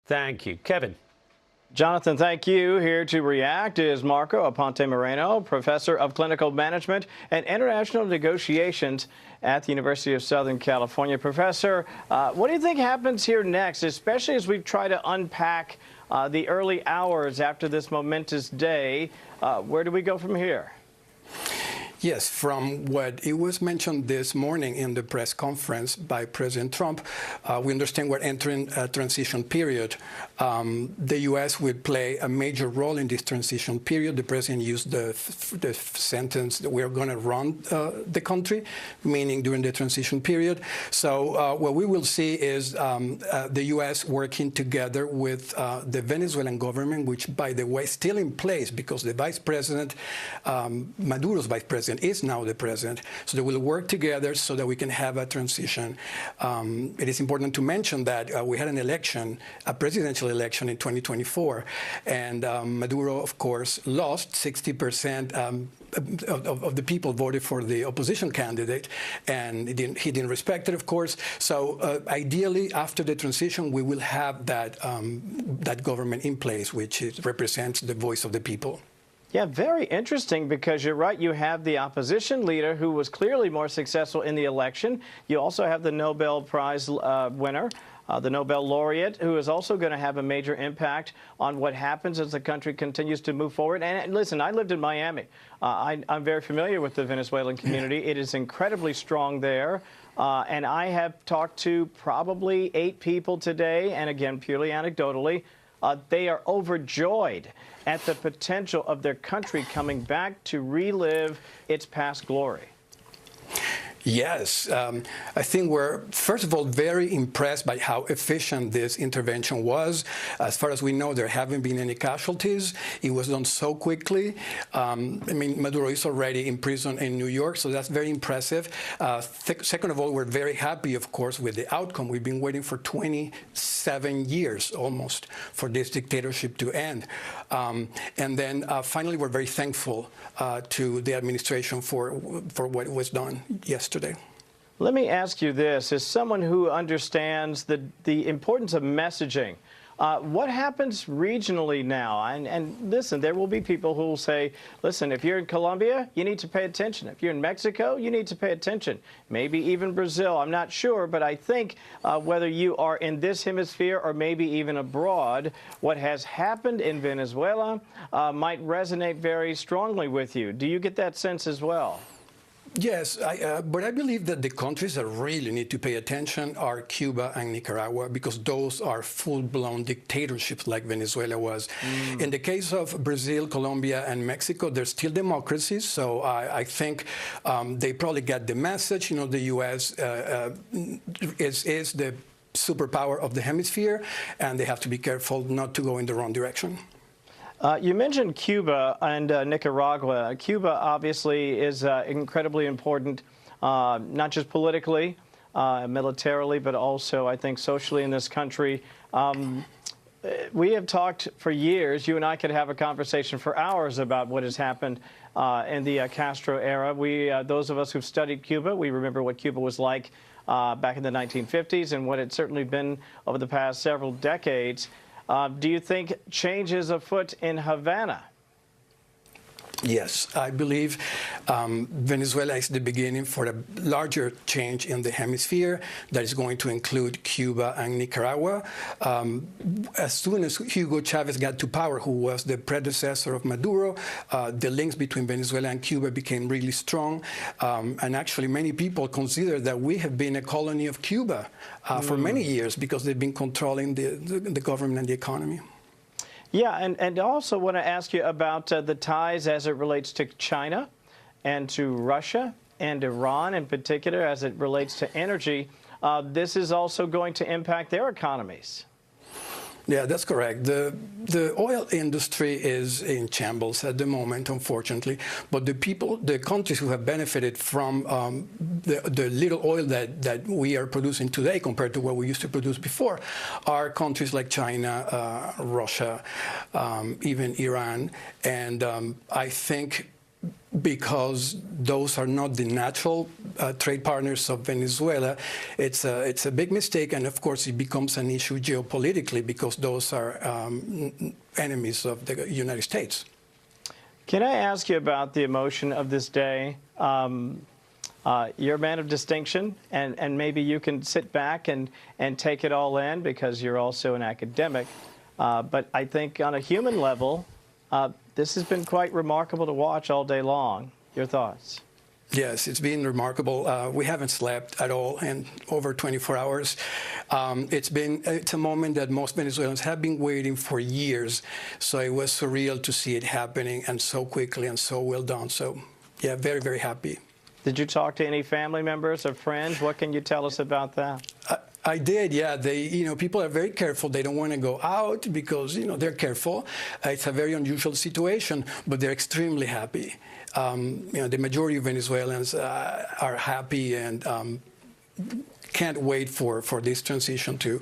Thank you. Kevin. Jonathan, thank you. Here to react is Marco Aponte Moreno, professor of clinical management and international negotiations at the University of Southern California. Professor, what do you think happens here next, especially as we try to unpack the early hours after this momentous day? Where do we go from here? Yes, from what it was mentioned this morning in the press conference by President Trump, we understand we're entering a transition period. The U.S. will play a major role in this transition period. The president used the sentence that we're going to run the country, meaning during the transition period. So what we will see is the U.S. working together with the Venezuelan government, which, by the way, is still in place because the vice president, Maduro's vice president, is now the president. So they will work together so that we can have a transition. It is important to mention that we had an election, a presidential election in 2024, and Maduro, of course, lost. 60% of the people voted for the opposition candidate, and he didn't respect it, of course. So ideally, after the transition, we will have that government in place, which represents the voice of the people. Yeah, very interesting, because you're right. You have the opposition leader who was clearly more successful in the election. You also have the Nobel Prize winner, the Nobel laureate, who is also going to have a major impact on what happens as the country continues to move forward. And listen, I lived in Miami. I'm very familiar with the Venezuelan community. It is incredibly strong there. And I have talked to probably 8 people today, and again, purely anecdotally, they are overjoyed at the potential of their country coming back to relive its past glory. Yes, I think we're, first of all, very impressed by how efficient this intervention was. As far as we know, there haven't been any casualties. It was done so quickly. I mean, Maduro is already in prison in New York, so that's very impressive. Second of all, we're very happy, of course, with the outcome. We've been waiting for 27 years almost for this dictatorship to end. And then finally, we're very thankful to the administration for what was done yesterday. Let me ask you this, as someone who understands the importance of messaging, what happens regionally now? And listen, there will be people who will say, listen, if you're in Colombia, you need to pay attention. If you're in Mexico, you need to pay attention. Maybe even Brazil, I'm not sure, but I think whether you are in this hemisphere or maybe even abroad, what has happened in Venezuela might resonate very strongly with you. Do you get that sense as well? Yes, but I believe that the countries that really need to pay attention are Cuba and Nicaragua, because those are full-blown dictatorships like Venezuela was. In the case of Brazil, Colombia, and Mexico, they're still democracies, so I think they probably get the message. You know, the U.S. is the superpower of the hemisphere, and they have to be careful not to go in the wrong direction. You mentioned Cuba and Nicaragua. Cuba obviously is incredibly important, not just politically, militarily, but also, I think, socially in this country. We have talked for years. You and I could have a conversation for hours about what has happened in the Castro era. Those of us who've studied Cuba, we remember what Cuba was like back in the 1950s and what it's certainly been over the past several decades. Do you think change is afoot in Havana? Yes, I believe Venezuela is the beginning for a larger change in the hemisphere that is going to include Cuba and Nicaragua. As soon as Hugo Chavez got to power, who was the predecessor of Maduro, the links between Venezuela and Cuba became really strong. And actually, many people consider that we have been a colony of Cuba for many years because they've been controlling the government and the economy. Yeah, and also want to ask you about the ties as it relates to China and to Russia and Iran in particular as it relates to energy. This is also going to impact their economies. Yeah, that's correct. The oil industry is in shambles at the moment, unfortunately. But the countries who have benefited from the little oil that we are producing today compared to what we used to produce before are countries like China, Russia, even Iran. And I think because those are not the natural trade partners of Venezuela. It's a big mistake, and of course it becomes an issue geopolitically because those are enemies of the United States. Can I ask you about the emotion of this day? You're a man of distinction, and maybe you can sit back and take it all in because you're also an academic. But I think on a human level, this has been quite remarkable to watch all day long. Your thoughts? Yes, it's been remarkable. We haven't slept at all in over 24 hours. It's a moment that most Venezuelans have been waiting for years. So it was surreal to see it happening and so quickly and so well done. So yeah, very, very happy. Did you talk to any family members or friends? What can you tell us about that? I did, yeah. People are very careful. They don't want to go out because, they're careful. It's a very unusual situation, but they're extremely happy. The majority of Venezuelans are happy and can't wait for this transition to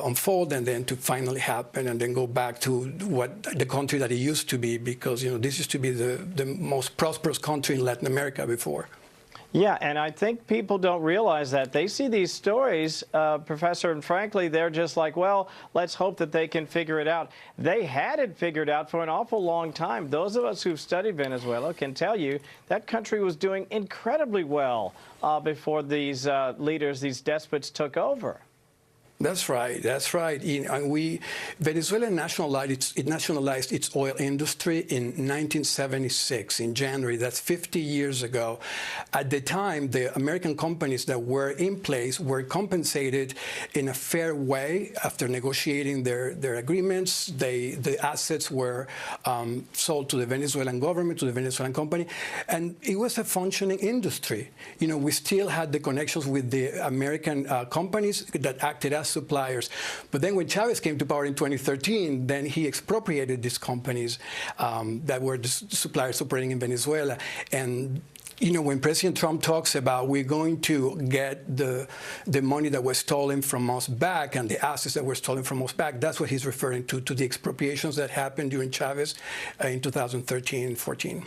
unfold and then to finally happen and then go back to what the country that it used to be, because this used to be the most prosperous country in Latin America before. Yeah, and I think people don't realize that. They see these stories, Professor, and frankly, they're just like, well, let's hope that they can figure it out. They had it figured out for an awful long time. Those of us who've studied Venezuela can tell you that country was doing incredibly well before these leaders, these despots, took over. That's right. That's right. Venezuela nationalized its oil industry in 1976, in January. That's 50 years ago. At the time, the American companies that were in place were compensated in a fair way after negotiating their agreements. The assets were sold to the Venezuelan government, to the Venezuelan company, and it was a functioning industry. We still had the connections with the American companies that acted as suppliers. But then when Chavez came to power in 2013, then he expropriated these companies that were the suppliers operating in Venezuela. And when President Trump talks about we're going to get the money that was stolen from us back and the assets that were stolen from us back, that's what he's referring to the expropriations that happened during Chavez in 2013 and 14.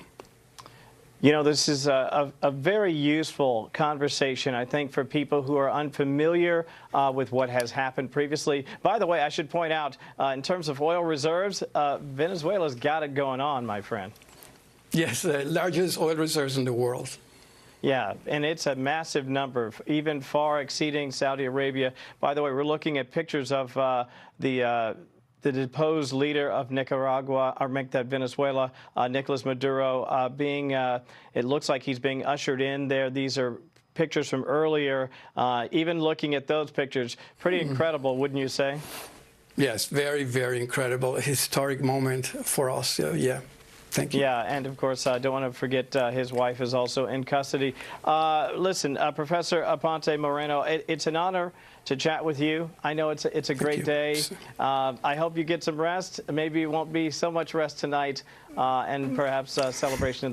This is a very useful conversation, I think, for people who are unfamiliar with what has happened previously. By the way, I should point out, in terms of oil reserves, Venezuela's got it going on, my friend. Yes, the largest oil reserves in the world. Yeah, and it's a massive number, even far exceeding Saudi Arabia. By the way, we're looking at pictures of the deposed leader of Nicaragua, or make that Venezuela, Nicolás Maduro, it looks like he's being ushered in there. These are pictures from earlier. Even looking at those pictures, pretty incredible, wouldn't you say? Yes, very, very incredible. A historic moment for us, yeah. Thank you. Yeah, and of course, I don't want to forget his wife is also in custody. Listen, Professor Aponte Moreno, it's an honor to chat with you. I know it's a great day. I hope you get some rest. Maybe it won't be so much rest tonight, and perhaps celebration of the